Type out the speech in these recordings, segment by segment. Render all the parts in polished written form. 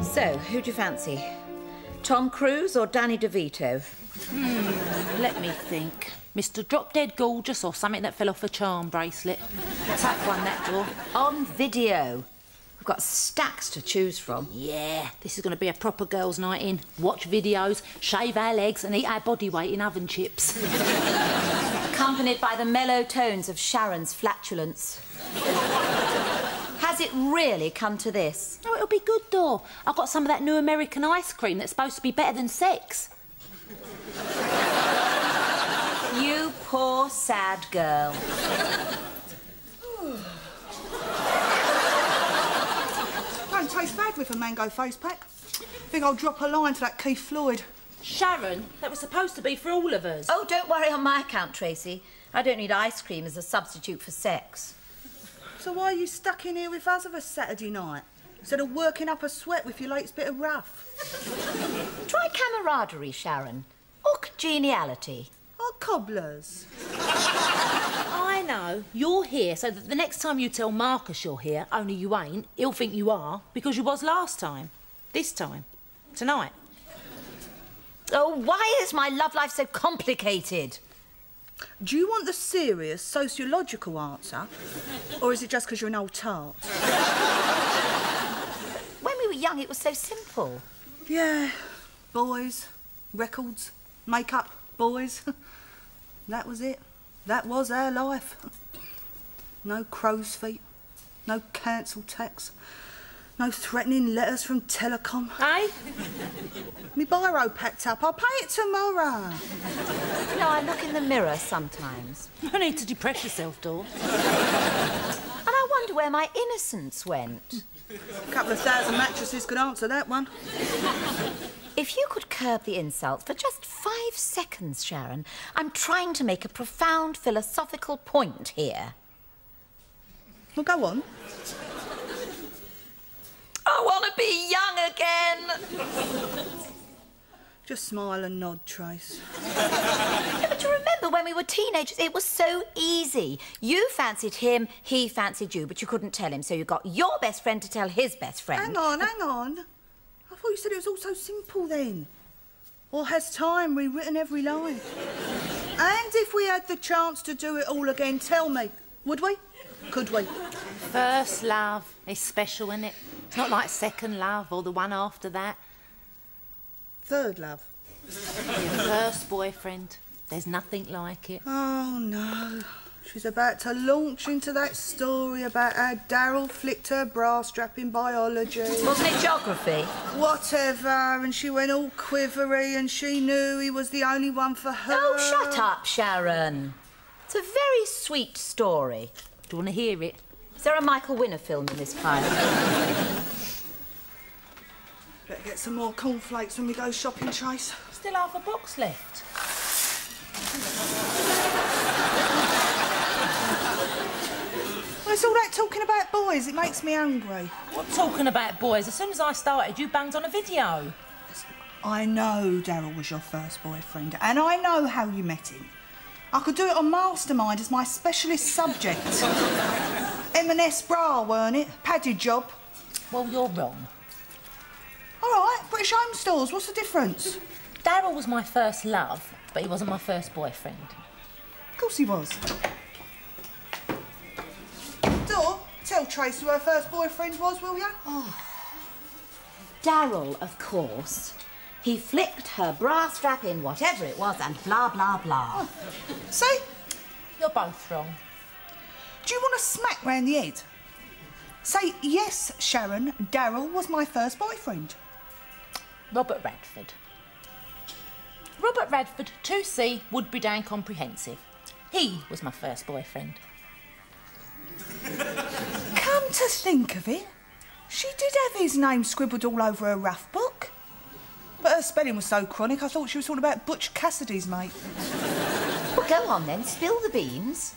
So, who do you fancy? Tom Cruise or Danny DeVito? Let me think. Mr. Drop Dead Gorgeous or something that fell off a charm bracelet. Tough one, that door. On video. We've got stacks to choose from. Yeah, this is going to be a proper girls' night in. Watch videos, shave our legs and eat our body weight in oven chips. Accompanied by the mellow tones of Sharon's flatulence. Has it really come to this? Oh, it'll be good, though. I've got some of that new American ice cream that's supposed to be better than sex. You poor, sad girl. Don't taste bad with a mango face pack. Think I'll drop a line to that Keith Floyd. Sharon, that was supposed to be for all of us. Oh, don't worry on my account, Tracy. I don't need ice cream as a substitute for sex. So why are you stuck in here with us of a Saturday night? Instead of working up a sweat with your latest bit of rough? Try camaraderie, Sharon. Or congeniality. Or cobblers. I know. You're here so that the next time you tell Marcus you're here, only you ain't, he'll think you are, because you was last time. This time. Tonight. Oh, why is my love life so complicated? Do you want the serious sociological answer? Or is it just because you're an old tart? When we were young, it was so simple. Yeah. Boys, records, makeup, boys. That was it. That was our life. No crow's feet, no council tax, no threatening letters from Telecom. Eh? Me biro packed up. I'll pay it tomorrow. You know, I look in the mirror sometimes. No need to depress yourself, Dor. And I wonder where my innocence went. A couple of thousand mattresses could answer that one. If you could curb the insult for just 5 seconds, Sharon, I'm trying to make a profound philosophical point here. Well, go on. I want to be young again. Just smile and nod, Trace. Yeah, but you remember when we were teenagers, it was so easy. You fancied him, he fancied you, but you couldn't tell him, so you got your best friend to tell his best friend. Hang on. I thought you said it was all so simple then. Or has time rewritten every line? And if we had the chance to do it all again, tell me, would we? Could we? First love is special, isn't it? It's not like second love or the one after that. Third love. Your first boyfriend. There's nothing like it. Oh, no. She's about to launch into that story about how Daryl flicked her bra strap in biology. Wasn't it geography? Whatever, and she went all quivery and she knew he was the only one for her. Oh, shut up, Sharon. It's a very sweet story. Do you want to hear it? Is there a Michael Winner film in this pile? Better get some more cornflakes when we go shopping, Trace. Still half a box left. Well, it's all that talking about boys. It makes me hungry. What talking about boys? As soon as I started, you banged on a video. I know Daryl was your first boyfriend, and I know how you met him. I could do it on Mastermind as my specialist subject. M&S bra, weren't it? Padded job. Well, you're wrong. All right, British Home Stores, what's the difference? Daryl was my first love, but he wasn't my first boyfriend. Of course he was. Dor, tell Trace who her first boyfriend was, will you? Oh. Daryl, of course. He flicked her bra strap in, whatever it was, and blah, blah, blah. Oh. See? You're both wrong. Do you want a smack round the head? Say, yes, Sharon, Daryl was my first boyfriend. Robert Radford. Robert Radford, 2C, Woodbury Down Comprehensive. He was my first boyfriend. Come to think of it, she did have his name scribbled all over her rough book. But her spelling was so chronic, I thought she was talking about Butch Cassidy's mate. Well, go on then, spill the beans.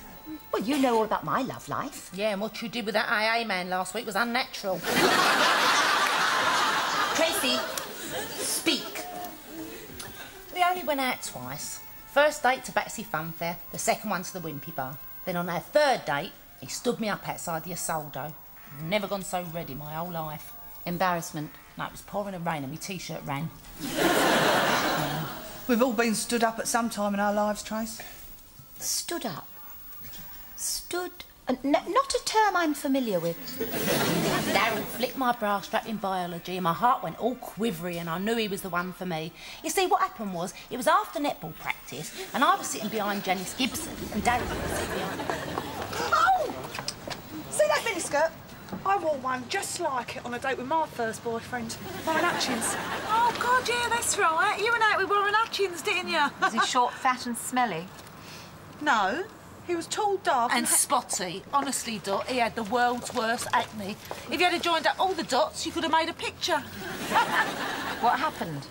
Well, you know all about my love life. Yeah, and what you did with that AA man last week was unnatural. Tracy, speak. We only went out twice. First date to Batsy Funfair, the second one to the Wimpy Bar. Then on our third date, he stood me up outside the Asoldo. I've never gone so ready my whole life. Embarrassment. No, it was pouring rain and my T-shirt ran. We've all been stood up at some time in our lives, Trace. Stood up. Stood... not a term I'm familiar with. Darren flicked my bra strap in biology and my heart went all quivery and I knew he was the one for me. You see, what happened was, it was after netball practice and I was sitting behind Janice Gibson and Darren was sitting behind me. Oh! See that miniskirt? I wore one just like it on a date with my first boyfriend, Warren Hutchins. Oh, God, yeah, that's right. You went out with Warren Hutchins, didn't you? Was he short, fat and smelly? No. He was tall, dark And spotty. Honestly, Dot, he had the world's worst acne. If you had joined up all the dots, you could have made a picture. What happened?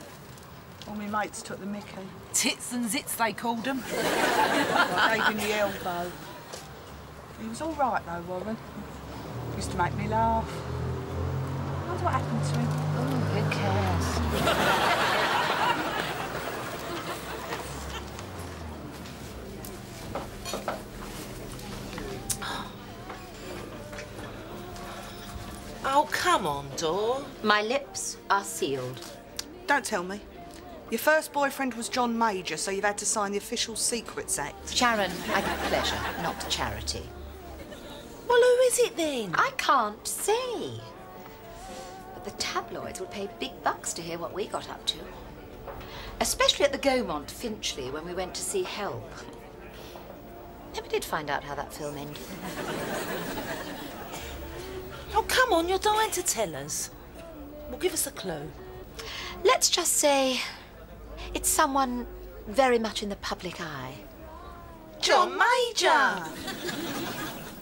All my mates took the mickey. Tits and zits, they called them. I gave him the elbow. He was all right, though, Warren. Used to make me laugh. I wonder what happened to him. Oh, who cares? Oh, come on, Dor. My lips are sealed. Don't tell me. Your first boyfriend was John Major, so you've had to sign the Official Secrets Act. Sharon, I give pleasure, not charity. Well, who is it then? I can't say. But the tabloids would pay big bucks to hear what we got up to. Especially at the Gaumont Finchley when we went to see Help. Never did find out how that film ended. Oh, come on, you're dying to tell us. Well, give us a clue. Let's just say it's someone very much in the public eye. John Major!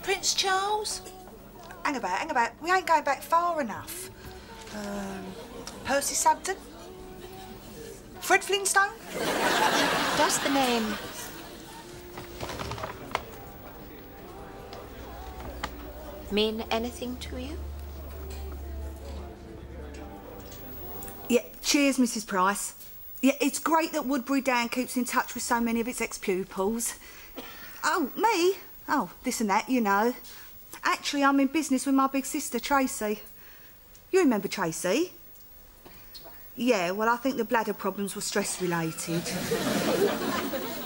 Prince Charles? Hang about. We ain't going back far enough. Percy Sabden? Fred Flintstone? Does the name mean anything to you? Yeah, cheers, Mrs. Price. Yeah, it's great that Woodbury Down keeps in touch with so many of its ex-pupils. Oh, me? Oh, this and that, you know. Actually, I'm in business with my big sister, Tracy. You remember Tracy? Yeah, well, I think the bladder problems were stress-related.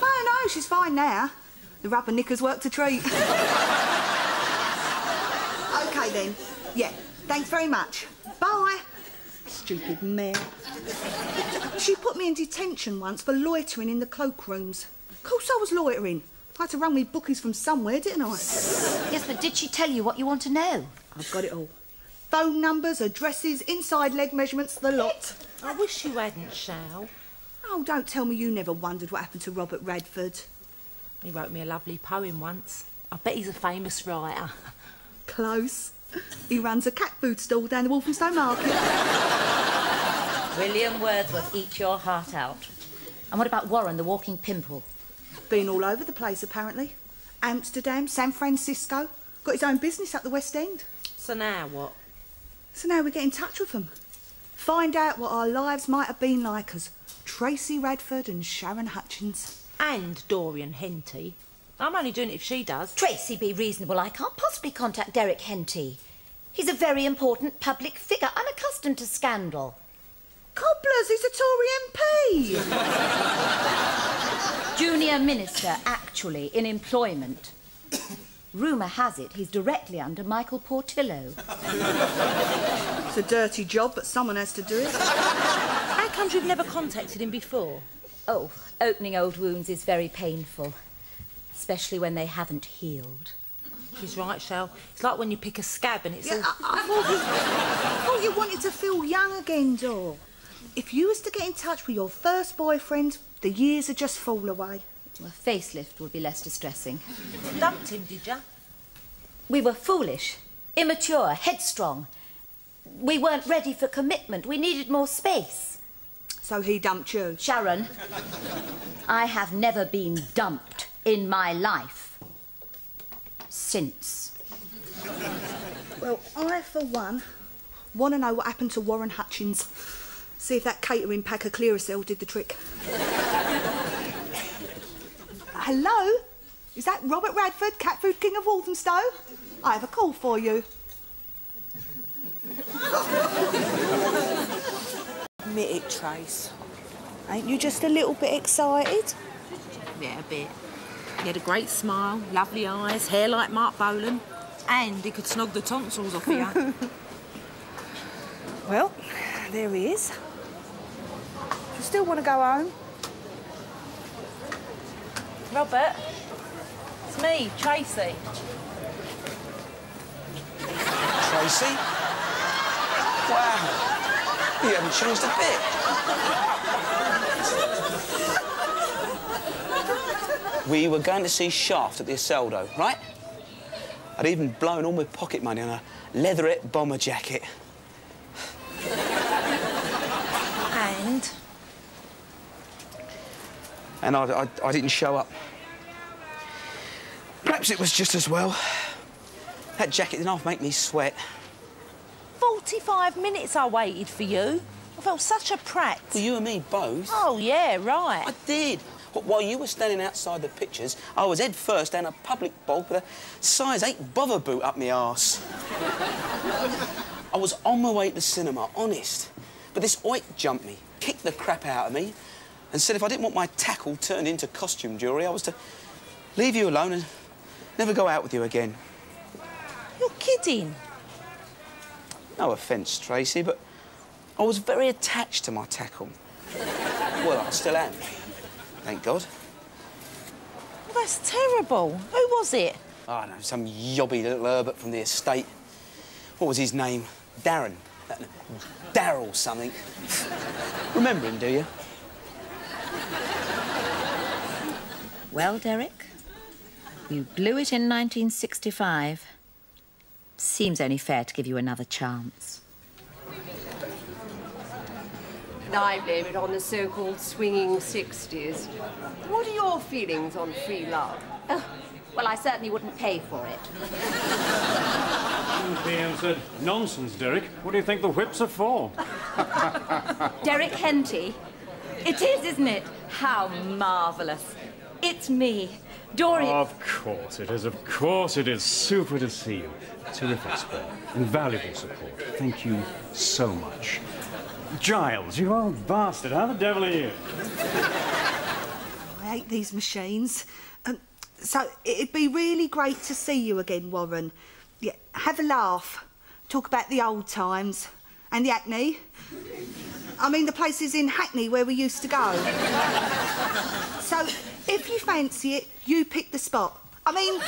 No, she's fine now. The rubber knickers worked a treat. OK, then. Yeah, thanks very much. Bye. Stupid mare. She put me in detention once for loitering in the cloakrooms. Of course I was loitering. I had to run me bookies from somewhere, didn't I? Yes, but did she tell you what you want to know? I've got it all. Phone numbers, addresses, inside leg measurements, the lot. I wish you hadn't, Shal. Oh, don't tell me you never wondered what happened to Robert Radford. He wrote me a lovely poem once. I bet he's a famous writer. Close. He runs a cat food stall down the Walthamstow Market. William Wordsworth, eat your heart out. And what about Warren, the walking pimple? Been all over the place, apparently. Amsterdam, San Francisco. Got his own business up the West End. So now what? So now we get in touch with them. Find out what our lives might have been like as Tracy Radford and Sharon Hutchins. And Dorian Henty. I'm only doing it if she does. Tracy, be reasonable. I can't possibly contact Derek Henty. He's a very important public figure, unaccustomed to scandal. Cobblers, he's a Tory MP. Junior minister, actually, in employment. Rumour has it he's directly under Michael Portillo. It's a dirty job, but someone has to do it. How come you've never contacted him before? Oh, opening old wounds is very painful, especially when they haven't healed. She's right, Shal. It's like when you pick a scab and it's Yeah, all... I thought you wanted to feel young again, Dor. If you was to get in touch with your first boyfriend, the years would just fall away. Well, a facelift would be less distressing. Dumped him, did you? We were foolish, immature, headstrong. We weren't ready for commitment. We needed more space. So he dumped you? Sharon, I have never been dumped in my life. Since. Well, I, for one, want to know what happened to Warren Hutchins. See if that catering pack of Clearasil did the trick. Hello? Is that Robert Radford, cat food king of Walthamstow? I have a call for you. admit it, Trace. Ain't you just a little bit excited? Yeah, a bit. He had a great smile, lovely eyes, hair like Mark Bolan, and he could snog the tonsils off you. Well, there he is. You still want to go home? Robert, it's me, Tracy. Tracy? Wow. You haven't changed a bit. We were going to see Shaft at the Isolde, right? I'd even blown all my pocket money on a leatherette bomber jacket. And I didn't show up. Perhaps it was just as well. That jacket didn't half make me sweat. 45 minutes I waited for you. I felt such a prat. Well, you and me both. Oh, yeah, right. I did. While you were standing outside the pictures, I was head first down a public bog with a size 8 bother boot up my arse. I was on my way to the cinema, honest. But this oik jumped me, kicked the crap out of me, and said if I didn't want my tackle turned into costume jewellery, I was to leave you alone and never go out with you again. You're kidding. No offence, Tracy, but I was very attached to my tackle. Well, I still am. Thank God. Well, that's terrible. Who was it? I don't know, some yobby little Herbert from the estate. What was his name? Darren. Darryl something. Remember him, do you? Well, Derek, you blew it in 1965. Seems only fair to give you another chance. I blame it on the so-called swinging 60s. What are your feelings on free love? Oh, well, I certainly wouldn't pay for it. PM said, nonsense, Derek. What do you think the whips are for? Derek Henty. It is, isn't it? How marvellous. It's me, Dorian. Of course it is, of course it is. Super to see you. Terrific sport. Invaluable support. Thank you so much. Giles, you old bastard. How the devil are you? I hate these machines. So it'd be really great to see you again, Warren. Yeah, have a laugh. Talk about the old times. And the Hackney. I mean, the places in Hackney where we used to go. So, if you fancy it, you pick the spot. I mean,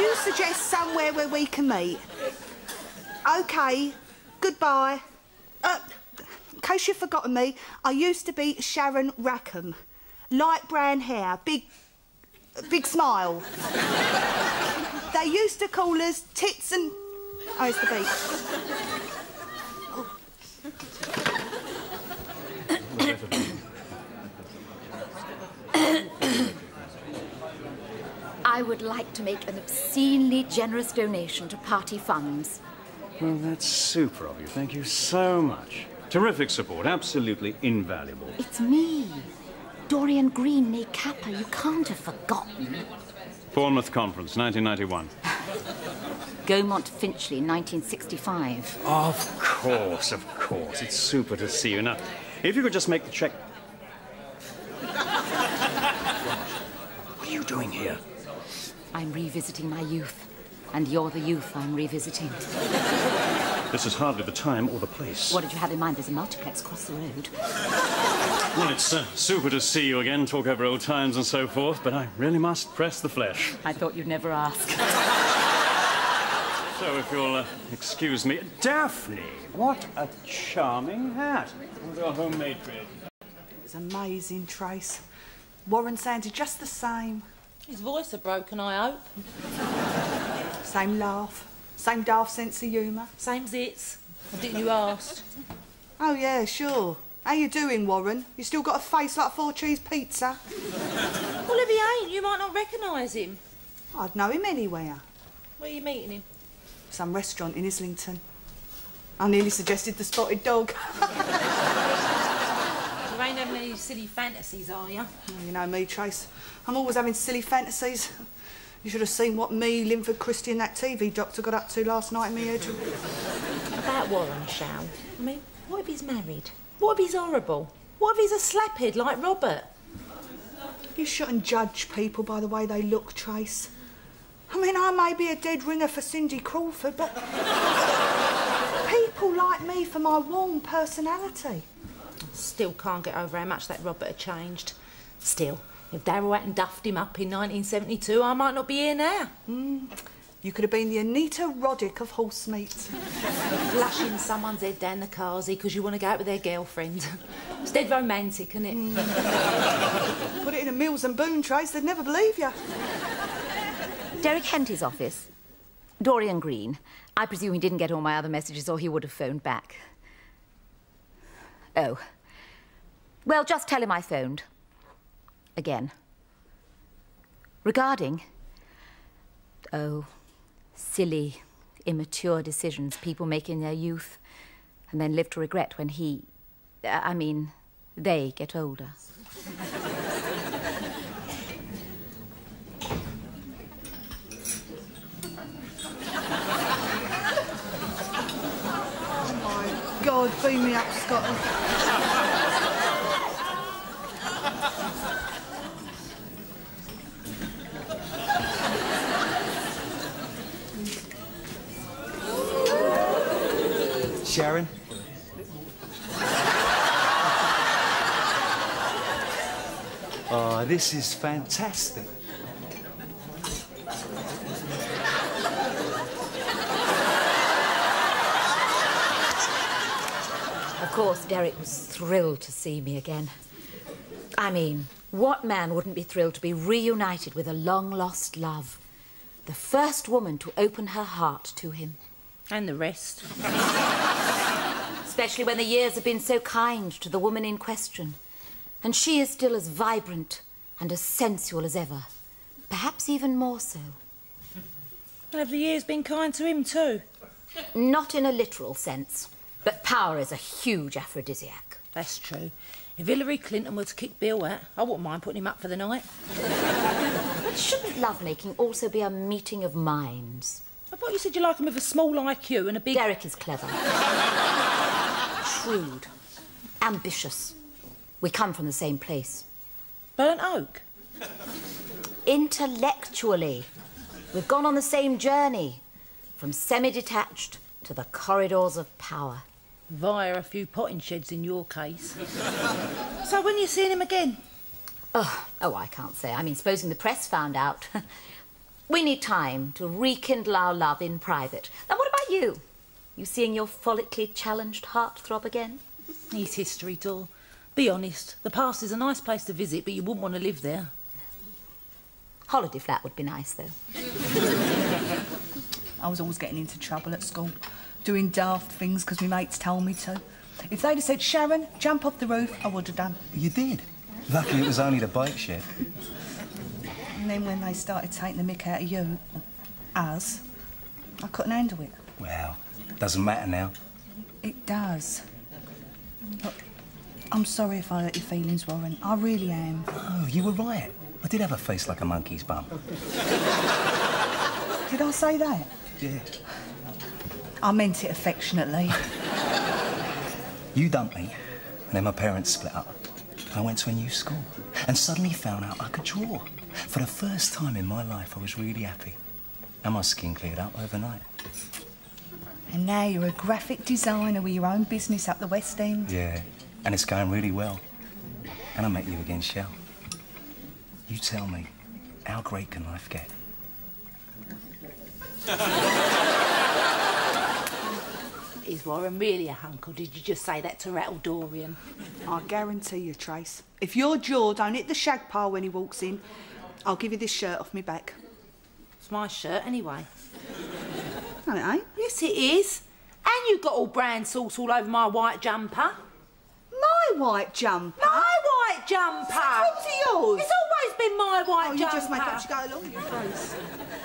you suggest somewhere where we can meet. OK, goodbye. In case you've forgotten me, I used to be Sharon Rackham. Light brown hair, big smile. They used to call us Tits and... Oh, it's the beat. I would like to make an obscenely generous donation to party funds. Well, that's super of you. Thank you so much. Terrific support. Absolutely invaluable. It's me, Dorian Green, nee Kappa. You can't have forgotten. Bournemouth Conference, 1991. Gaumont Finchley, 1965. Of course, of course. It's super to see you. Now, if you could just make the check... What are you doing here? I'm revisiting my youth. And you're the youth I'm revisiting. This is hardly the time or the place. What did you have in mind? There's a multiplex across the road. Well, it's super to see you again, talk over old times and so forth, but I really must press the flesh. I thought you'd never ask. So, if you'll excuse me... Daphne! What a charming hat. It was a homemade creation. It was amazing, Trace. Warren sounded just the same. His voice had broken, I hope. Same laugh, same daft sense of humour. Same zits. Or didn't you ask? Oh, yeah, sure. How you doing, Warren? You still got a face like 4-cheese pizza? Well, if he ain't, you might not recognise him. I'd know him anywhere. Where are you meeting him? Some restaurant in Islington. I nearly suggested the Spotted Dog. You ain't having any silly fantasies, are you? Oh, you know me, Trace. I'm always having silly fantasies. You should have seen what me, Linford Christie and that TV doctor got up to last night in my head. About Warren, shall? I mean, What if he's married? What if he's horrible? What if he's a slaphead like Robert? You shouldn't judge people by the way they look, Trace. I mean, I may be a dead ringer for Cindy Crawford, but people like me for my warm personality. Still can't get over how much that Robert had changed. Still, if Darryl hadn't duffed him up in 1972, I might not be here now. You could have been the Anita Roddick of horse meat. Flushing someone's head down the carsey because you want to go out with their girlfriend. It's dead romantic, isn't it? Put it in a Mills and Boone, Trace, they'd never believe you. Derek Henty's office. Dorian Green. I presume he didn't get all my other messages or he would have phoned back. Oh. Well, just tell him I phoned. Again. Regarding... Oh, silly, immature decisions people make in their youth and then live to regret when they get older. God, beam me up, Scotland. Sharon? Oh, this is fantastic. Of course, Derek was thrilled to see me again. I mean, what man wouldn't be thrilled to be reunited with a long-lost love? The first woman to open her heart to him. And the rest. Especially when the years have been so kind to the woman in question. And she is still as vibrant and as sensual as ever. Perhaps even more so. And have the years been kind to him too? Not in a literal sense. But power is a huge aphrodisiac. That's true. If Hillary Clinton were to kick Bill out, I wouldn't mind putting him up for the night. But shouldn't lovemaking also be a meeting of minds? I thought you said you like him with a small IQ and a big... Derek is clever. Shrewd. Ambitious. We come from the same place. Burnt oak? Intellectually. We've gone on the same journey. From semi-detached to the corridors of power. Via a few potting sheds in your case. So when you seeing him again? Oh, I can't say. I mean, supposing the press found out. We need time to rekindle our love in private. Now, what about you? You seeing your follically challenged heart throb again? He's history, Dor. Be honest. The past is a nice place to visit, but you wouldn't want to live there. Holiday flat would be nice, though. I was always getting into trouble at school, doing daft things because my mates told me to. If they'd have said, Sharon, jump off the roof, I would have done. You did? Lucky it was only the bike shed. And then when they started taking the mick out of you, us, I couldn't handle it. Well, doesn't matter now. It does. Look, I'm sorry if I hurt your feelings, Warren. I really am. Oh, you were right. I did have a face like a monkey's bum. Did I say that? Yeah. I meant it affectionately. You dumped me, and then my parents split up. I went to a new school, and suddenly found out I could draw. For the first time in my life, I was really happy. And my skin cleared up overnight. And now you're a graphic designer with your own business up the West End. Yeah, and it's going really well. And I met you again, Shell. You tell me, how great can life get? Is Warren really a hunk, or did you just say that to rattle Dorian? I guarantee you, Trace. If your jaw don't hit the shag pile when he walks in, I'll give you this shirt off me back. It's my shirt, anyway. No, it ain't. Yes, it is. And you got all brand sauce all over my white jumper. My white jumper? My white jumper! What's yours? It's always been my white jumper. You just make up to go along, you Trace.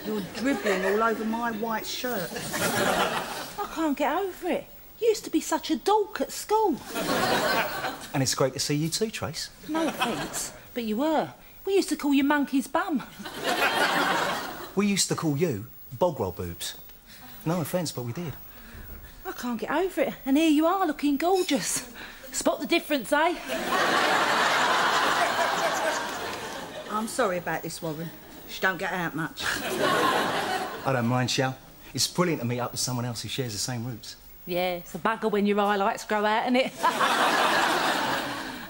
You're dribbling all over my white shirt. I can't get over it. You used to be such a dork at school. And it's great to see you too, Trace. No offence, but you were. We used to call you Monkey's Bum. We used to call you Bog Roll Boobs. No offence, but we did. I can't get over it. And here you are, looking gorgeous. Spot the difference, eh? I'm sorry about this, Warren. She don't get out much. I don't mind, Shell. It's brilliant to meet up with someone else who shares the same roots. Yeah, it's a bugger when your highlights grow out, isn't it?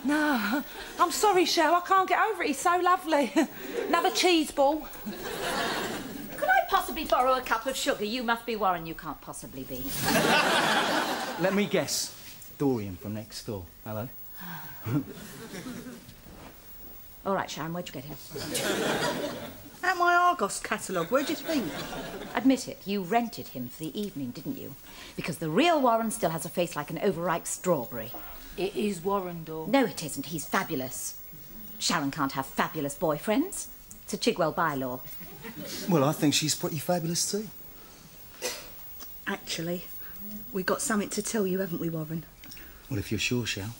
No, I'm sorry, Shell. I can't get over it. He's so lovely. Another cheese ball. Could I possibly borrow a cup of sugar? You must be Warren. You can't possibly be. Let me guess. Dorian from next door. Hello. All right, Sharon, where'd you get him? At my Argos catalogue, where'd you think? Admit it, you rented him for the evening, didn't you? Because the real Warren still has a face like an overripe strawberry. It is Warren, Dor. No, it isn't. He's fabulous. Sharon can't have fabulous boyfriends. It's a Chigwell bylaw. Well, I think she's pretty fabulous too. Actually, we got something to tell you, haven't we, Warren? Well, if you're sure, Shell,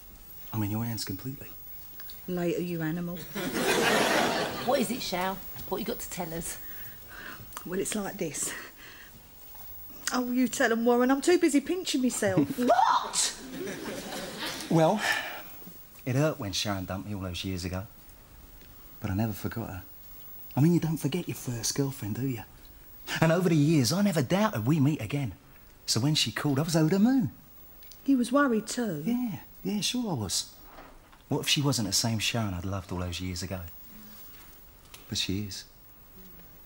I'm in your hands completely. Later, you animal. What is it, Shell? What you got to tell us? Well, it's like this. Oh, you tell them, Warren. I'm too busy pinching myself. What? Well, it hurt when Sharon dumped me all those years ago. But I never forgot her. I mean, you don't forget your first girlfriend, do you? And over the years, I never doubted we'd meet again. So when she called, I was over the moon. You was worried too? Yeah, sure I was. What if she wasn't the same Sharon I'd loved all those years ago? But she is.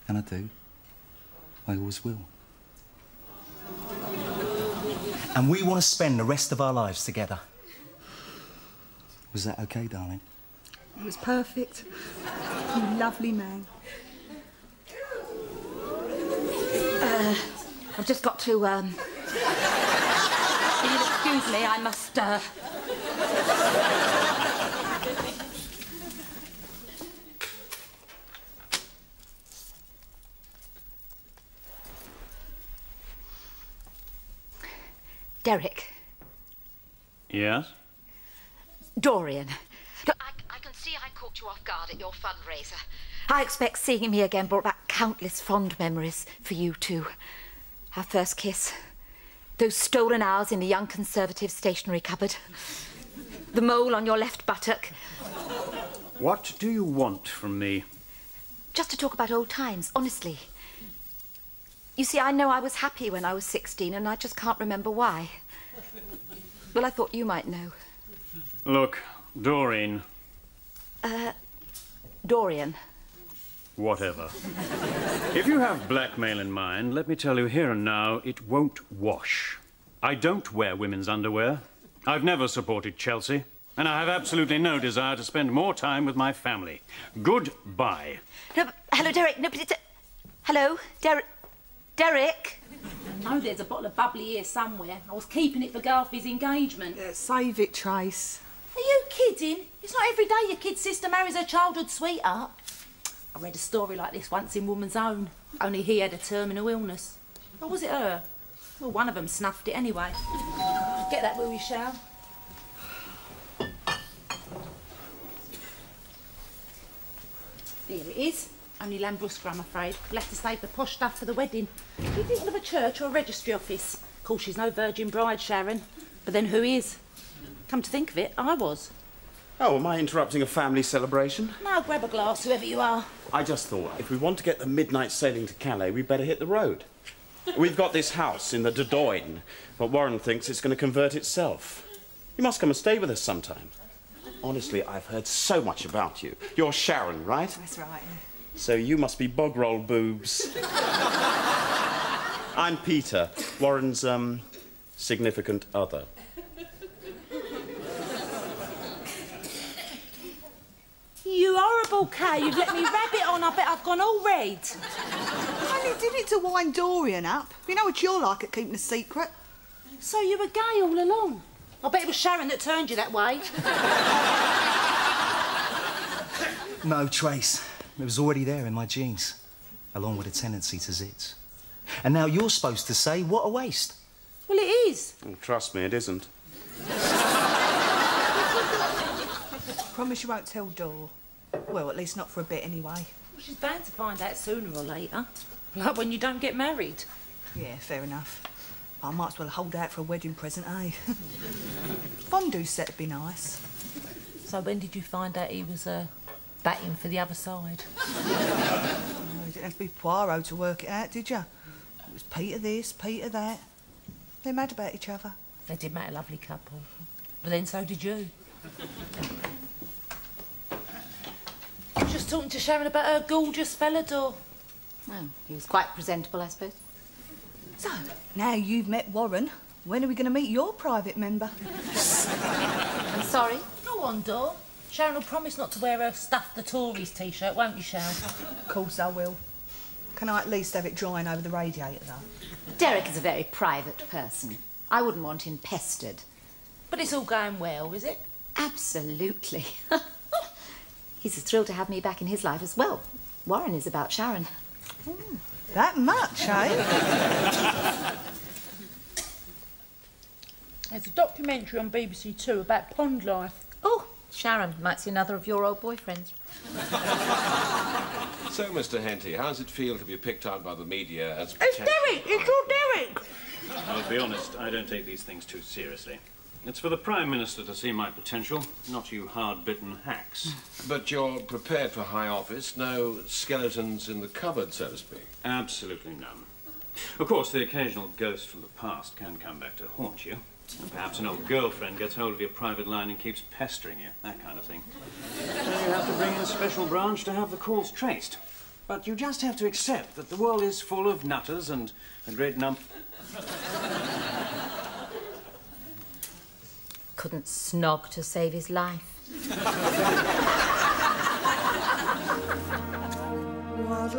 And I do. I always will. And we want to spend the rest of our lives together. Was that okay, darling? It was perfect. You lovely man. I've just got to, Will you excuse me? I must, Derek. Yes? Dorian. Look, I can see I caught you off guard at your fundraiser. I expect seeing me again brought back countless fond memories for you too. Our first kiss. Those stolen hours in the Young Conservative stationery cupboard. The mole on your left buttock. What do you want from me? Just to talk about old times, honestly. You see, I know I was happy when I was 16 and I just can't remember why. Well, I thought you might know. Look, Doreen. Dorian. Whatever. If you have blackmail in mind, let me tell you here and now, it won't wash. I don't wear women's underwear. I've never supported Chelsea, and I have absolutely no desire to spend more time with my family. Goodbye. No, but, hello, Derek. No, but it's hello, Derek. Derek? I know there's a bottle of bubbly here somewhere. I was keeping it for Garfie's engagement. Save it, Trace. Are you kidding? It's not every day your kid's sister marries her childhood sweetheart. I read a story like this once in Woman's Own, only he had a terminal illness. Or was it her? Well, one of them snuffed it anyway. Get that, will you, Shell? Here it is. Only Lambrusca, I'm afraid. We'll have to save the posh stuff for the wedding. Are you thinking of a church or a registry office? Of course, she's no virgin bride, Sharon. But then who is? Come to think of it, I was. Oh, am I interrupting a family celebration? Now grab a glass, whoever you are. I just thought, if we want to get the midnight sailing to Calais, we'd better hit the road. We've got this house in the Dordogne, but Warren thinks it's going to convert itself. You must come and stay with us sometime. Honestly, I've heard so much about you. You're Sharon, right? That's right. So you must be bog-roll boobs. I'm Peter, Warren's, significant other. You horrible cow, you've let me rabbit on. I bet I've gone all red. I only did it to wind Dorian up. You know what you're like at keeping a secret. So you were gay all along? I bet it was Sharon that turned you that way. No, Trace. It was already there in my genes, along with a tendency to zits. And now you're supposed to say, what a waste. Well, it is. Oh, trust me, it isn't. Promise you won't tell Dor. Well, at least not for a bit anyway. Well, she's bound to find out sooner or later. Like when you don't get married. Yeah, fair enough. I might as well hold out for a wedding present, eh? Fondue set would be nice. So when did you find out he was batting for the other side? Oh, you didn't have to be Poirot to work it out, did you? It was Peter this, Peter that. They're mad about each other. They did make a lovely couple. But then so did you. I was just talking to Sharon about her gorgeous Felidor. Well, he was quite presentable, I suppose. So, now you've met Warren, when are we going to meet your private member? I'm sorry. Go on, Dor. Sharon will promise not to wear her Stuff the Tories T-shirt, won't you, Sharon? Of course I will. Can I at least have it drying over the radiator, though? Derek is a very private person. I wouldn't want him pestered. But it's all going well, is it? Absolutely. He's as thrilled to have me back in his life as well. Warren is about Sharon. That much, eh? There's a documentary on BBC Two about pond life. Oh, Sharon might see another of your old boyfriends. So, Mr. Henty, how does it feel to be picked out by the media as... It's Derek! It's your Derek! I'll be honest, I don't take these things too seriously. It's for the Prime Minister to see my potential, not you hard-bitten hacks. But you're prepared for high office, no skeletons in the cupboard, so to speak? Absolutely none. Of course, the occasional ghost from the past can come back to haunt you. And perhaps an old girlfriend gets hold of your private line and keeps pestering you, that kind of thing. You have to bring in a special branch to have the calls traced. But you just have to accept that the world is full of nutters and a great number... Couldn't snog to save his life. What